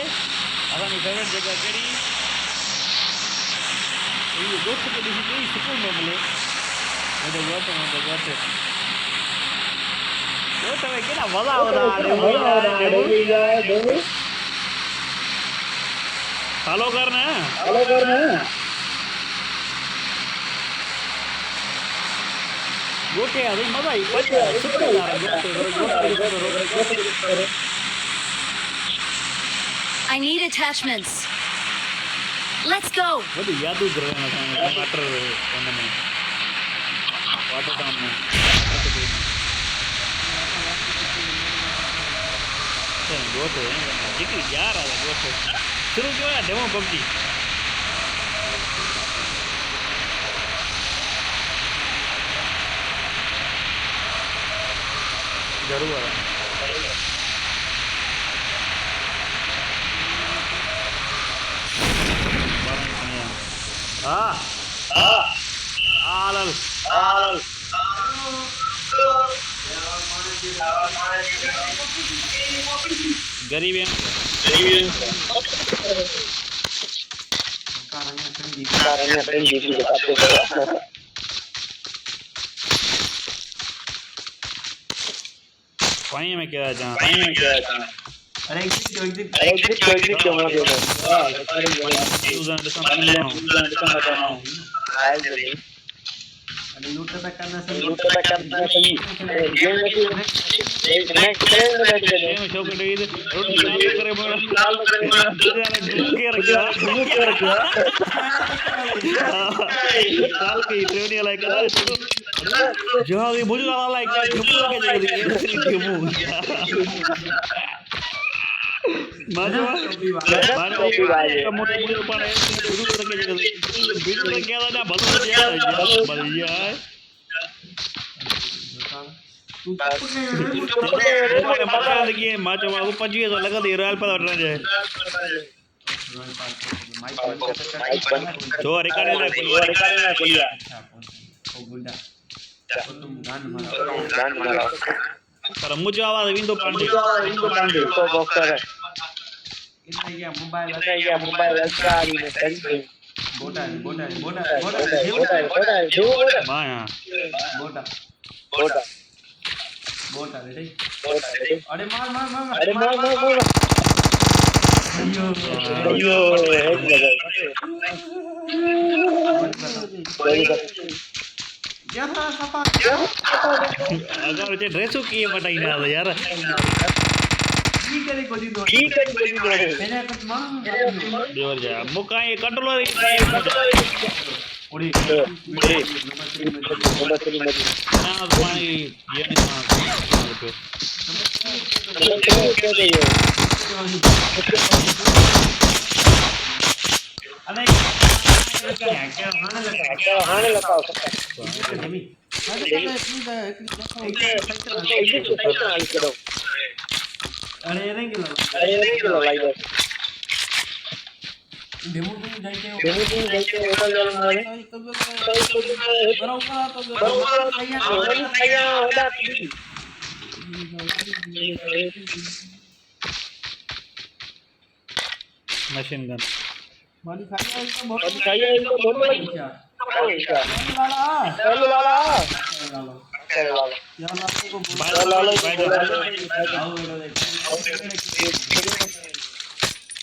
असांजी फेवरेट जगह कहिड़ी इहो ॻोठ खे ॾिसी कहिड़ी सुकून थो मिले मुंहिंजो ॻोठ ॻोठ में केॾा मज़ा फॉलो कर न ॻोठे आहे मज़ा ई I need attachments. Let's go. वॾी यादू कर टमाटर हुन में वाटर टाउन में ॻोठ हिकिड़ी यार आहे ॻोठ शुरू कयो आहे डेमो पबजी ज़रूरु आहे हाँ आलल गरीब हैं पानी में क्या जहाँ अरे मुझे आवाज विंदो पांडे मोबाइल अरे मार अगर ड्रेसों की बताई ना यार जोर जा मुका ये कंट्रोलर उड़ी ना तुम्हारी ये अरे नहीं किलो लाइव डेमो जाके ऊपर जाना है मशीन गन मानी खाया इनको बहुत बड़ी लाला यार आपको लाला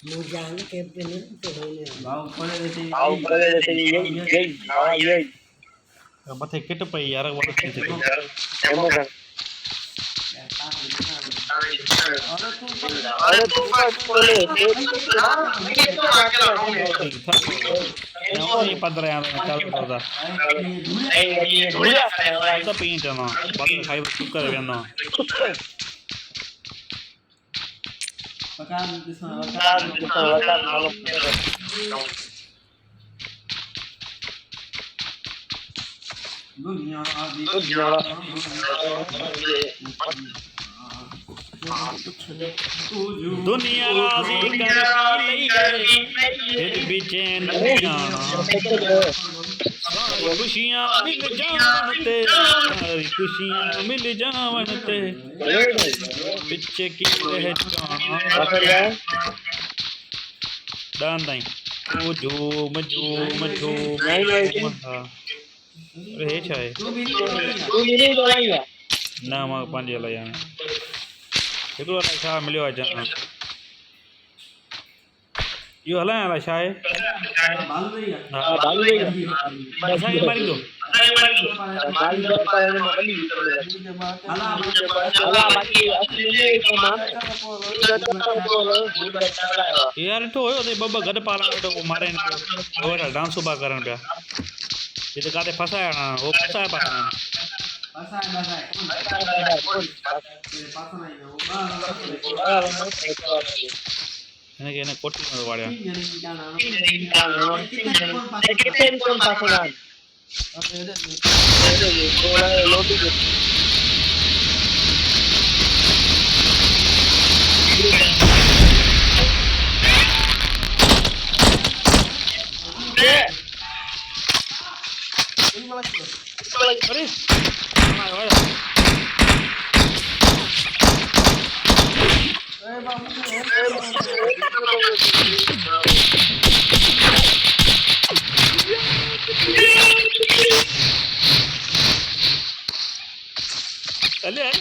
मुजान के पे नहीं तो होने भाव पड़े देते ये मथे किट पे यार वो अरे तू बोले नहीं पता रहा मैं चालू करता तो पेंट है ना बाद में खाई कुक कर देना पकान दुनिया दुनिया राजी कर फिर भी चैन खुशियाँ मिल जानते खुशियाँ मिल जानते पिछे की पहचान Done thing. Oh, zoom, zoom, zoom. हाँ अरे हे छा है ना मां पंहिंजे लाइ हाणे हिकिड़ो अलाए छा मिलियो आहे ॼण इहो हलाइण अलाए छा आहे हा असांखे मारींदो यार ॾिठो हुयो ॿ गॾु पालण वेठो पोइ मारे वेठा डांसूं पिया करनि पिया हिते काथे फसाया हो फसाए पिया हिनखे हिन कोठी में वाड़िया अरे अरे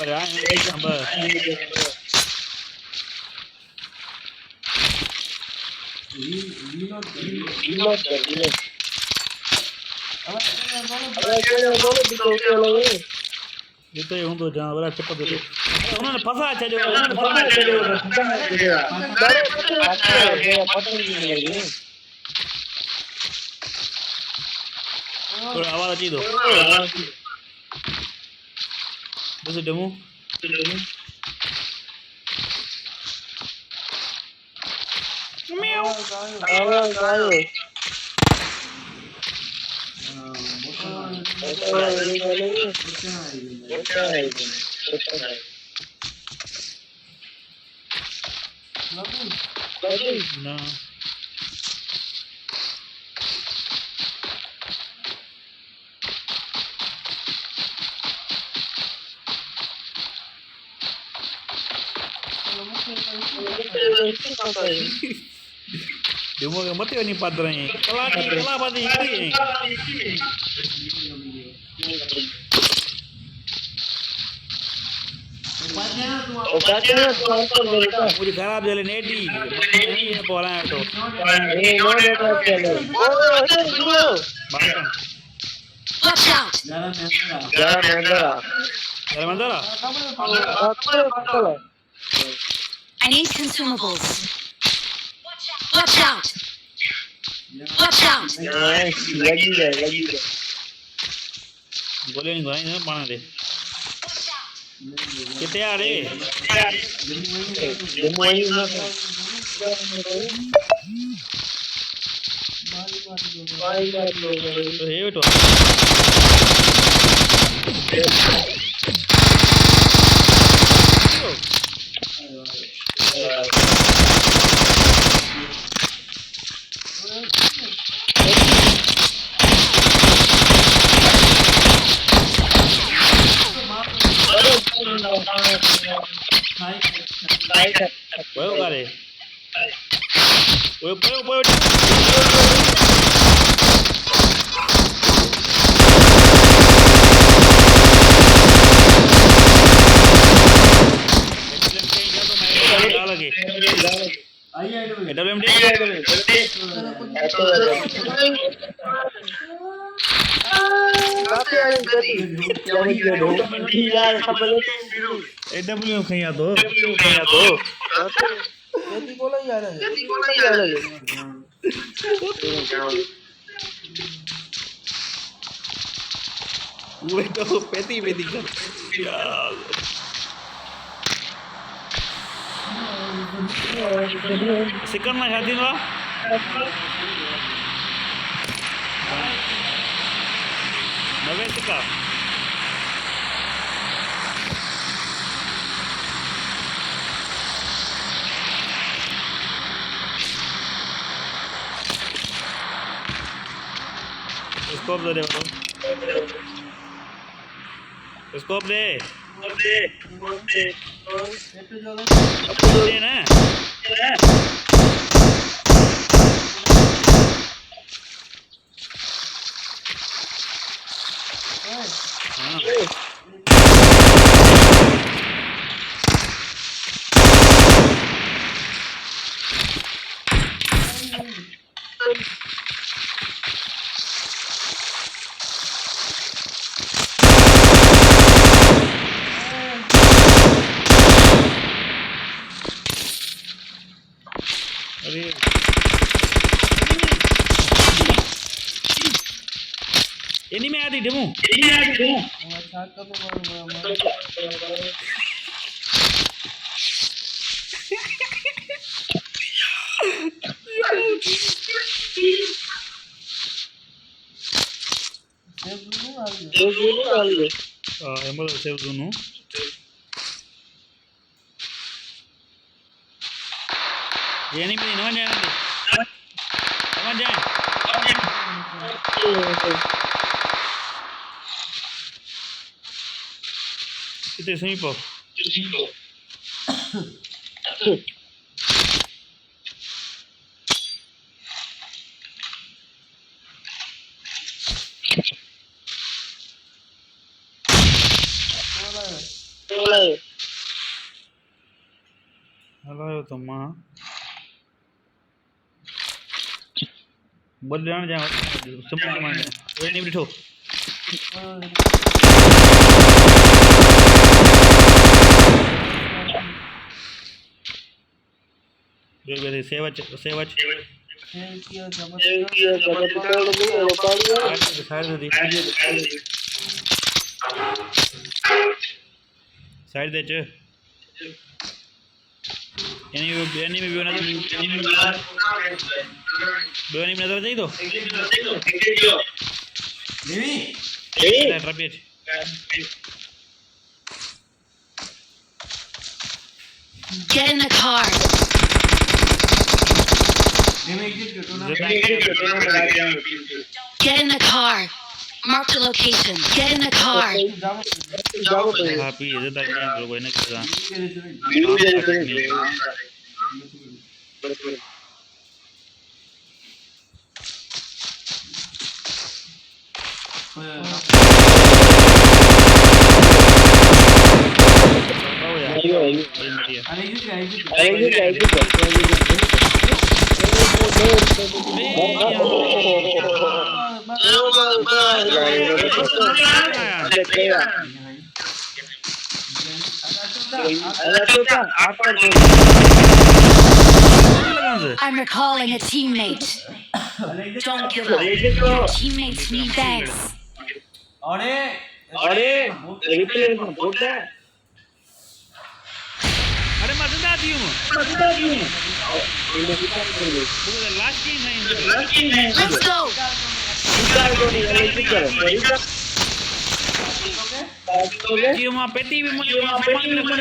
बढ़िया जिते हूंदो जानवर टिप ते उन्होंने फसा छॾियो थोरो आवाज़ अची थो ॾिस dummy No. Demo yang mati ni padrai. Kalau pati ini. मुझे खराब जले नेटी ये बोला है तो Watch out! I need consumables. Watch out! Watch out! बोले नहीं भाई ना पाना दे कितने आ रहे तो है तो Puedo, vale. Puedo. Second match hati no? Nave tika. Scope दे बरो. Scope दे. दे ना. Ini me adi demo. Emang save dulu. Ini pilih nama jangan. Nama jangan. Kita sini po. Halo teman. बोल जाना जाओ समझ में कोई नहीं बैठो बेबे सेवच साइड दे एनी में भी होना Berani benar saja itu. Dewi. Rapid. Get in the car. Get in the car. Mark the location. Get in the car. Happy itu tadi yang gue nak kita. I'm recalling a teammate. Don't give up. Your teammates need bags. अरे मजेदार थी हूँ last game है Let's go. कि वहाँ पेटी भी मुझे सामान मिला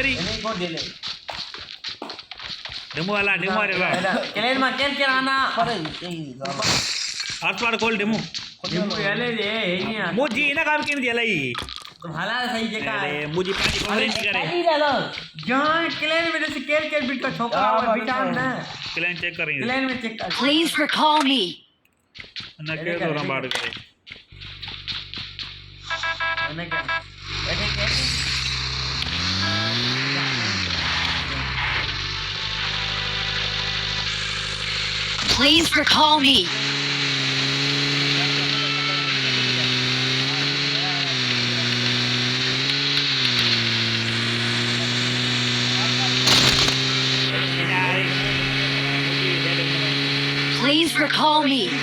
करी डेमो वाला Kalian makan kirana. हॉटस्पॉट खोल डेमो मुझे ना काम क्यों दिया लाई तुम्हारा सही जगह है मुझे पानी कवरेज नहीं करे यहाँ क्लेन में जैसे केल बीट का छोकरा हुआ बिटान ना क्लैन चेक करेंगे क्लेन में चेक कर Please recall me. ना के दौरान बाढ़ करे मैंने क्या ऐसे Please recall me. Please recall me.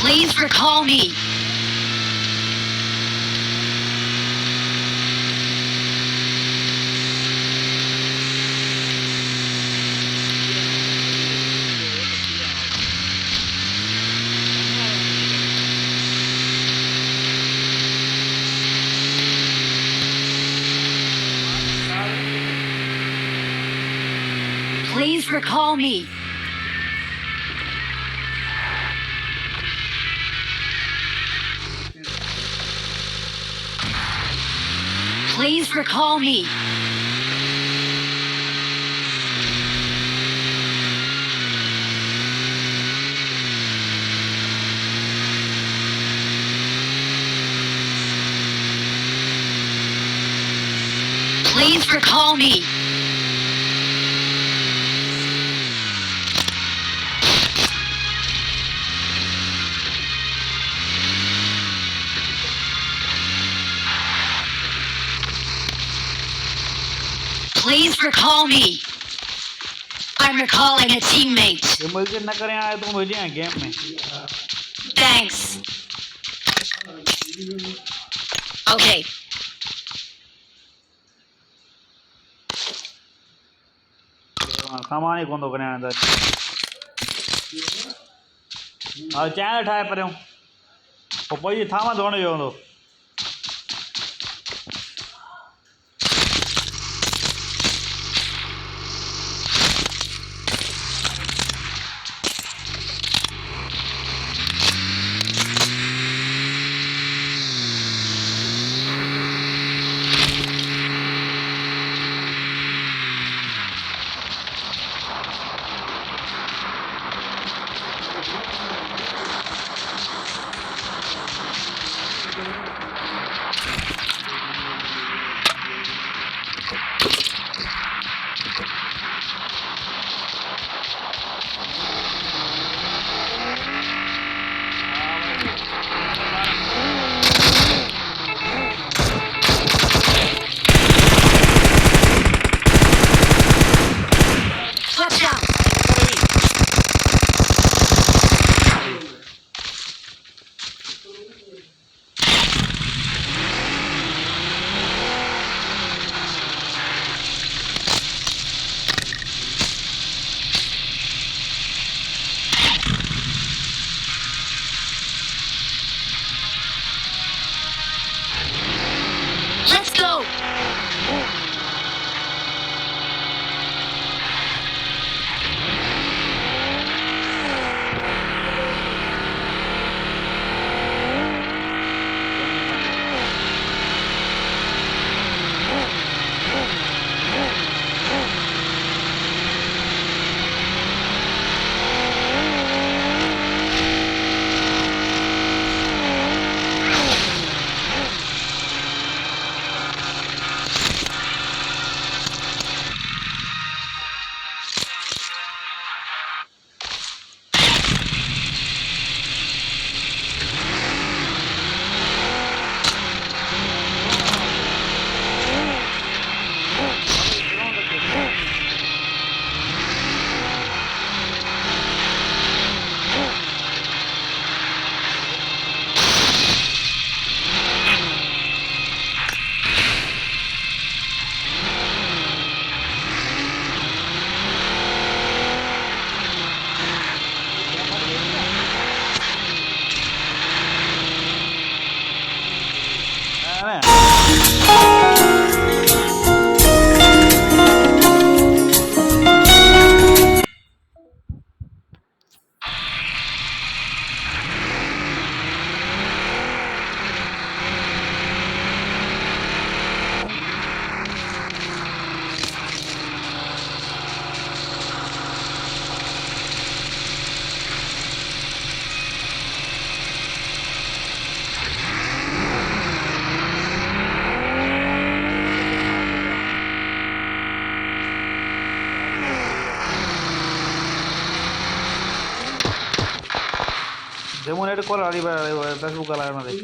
Please recall me. Please recall me. Please recall me. Please recall me. Please recall me. I'm recalling a teammate. ये मुझे ना करें आए तो मुझे यहाँ गेम में Thanks. Okay. सामान ही कौन तो करें अंदर और चैनल ठाए पर हूँ वो कोई था मत होने जो तो डेमो नेट कॉल आली फेसबुक ला मध्ये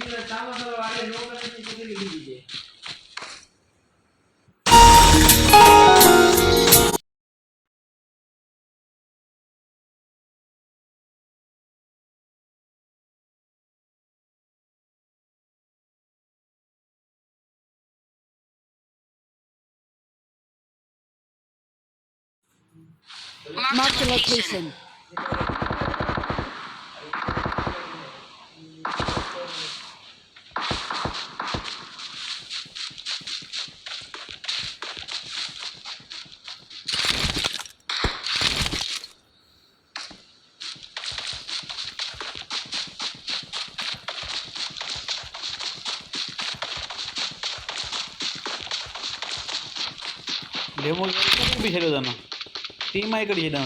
Mark the location. डेमो भी छेड़ो जाना टीम आई करी छेड़ा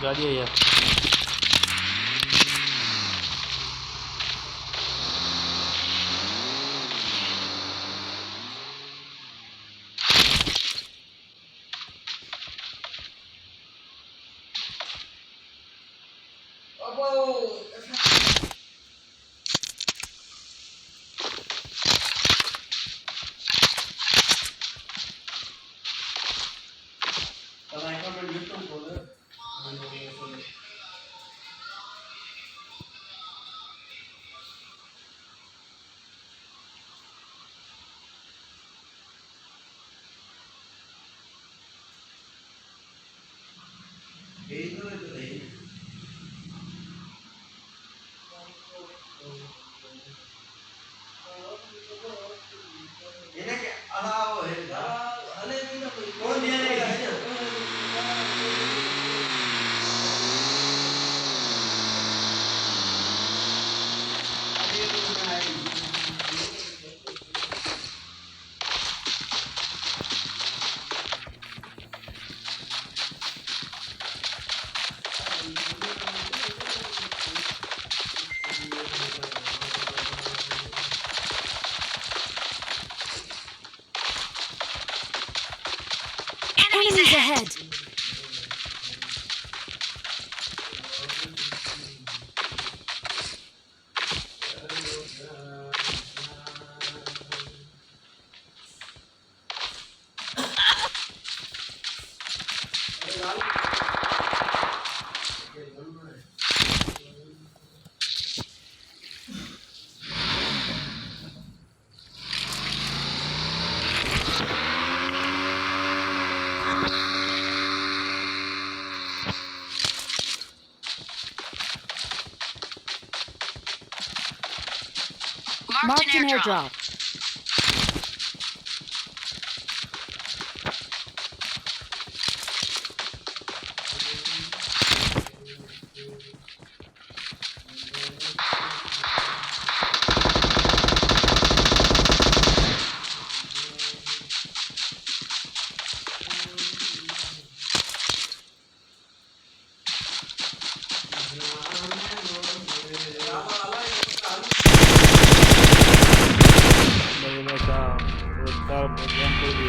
गाड़ी है यार Enemies ahead. Marked an airdrop.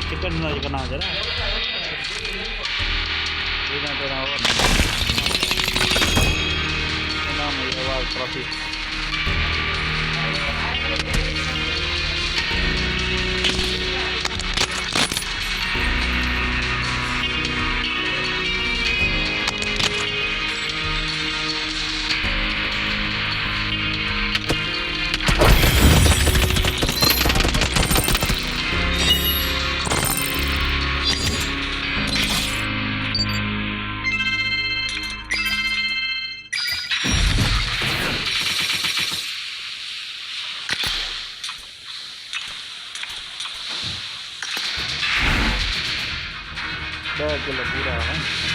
Chicken ना चिकन आ जरा ये ना तेरा और नाम है आवाज ट्रॉफी किलो पूरा है